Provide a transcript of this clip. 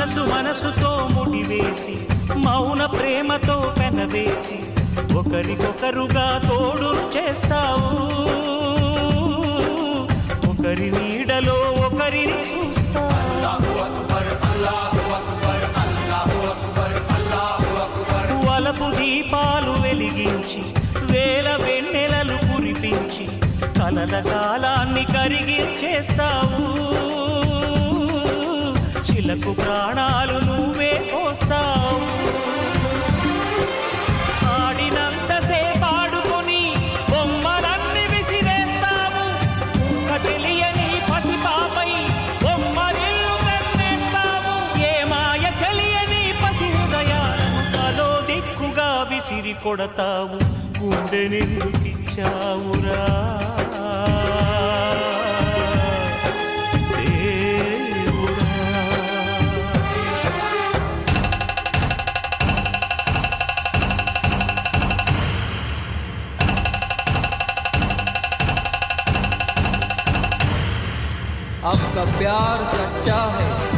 మనసుతో ముడివేసి మౌన ప్రేమతో పెనవేసి ఒకరికొకరుగా తోడు చేస్తావు. ఒకరి నీడలో ఒకరిని చూస్తావు. వలపు దీపాలు వెలిగించి వేల వెన్నెలలు కురిపించి కలల కాలాన్ని కరిగించేస్తావు. శిలకు ప్రాణాలు నువ్వే పోస్తావు. ఆడినంతసేపు ఆడుకొని బొమ్మలన్నీ విసిరేస్తావు. తెలియని పసిపాపై బొమ్మరిల్లు కన్నేస్తావు. ఏ మాయ తెలియని పసి హృదయాలను తలో దిక్కుగా విసిరి కొడతావు. గుండెనెందుకిచ్చావురా आपका प्यार सच्चा है।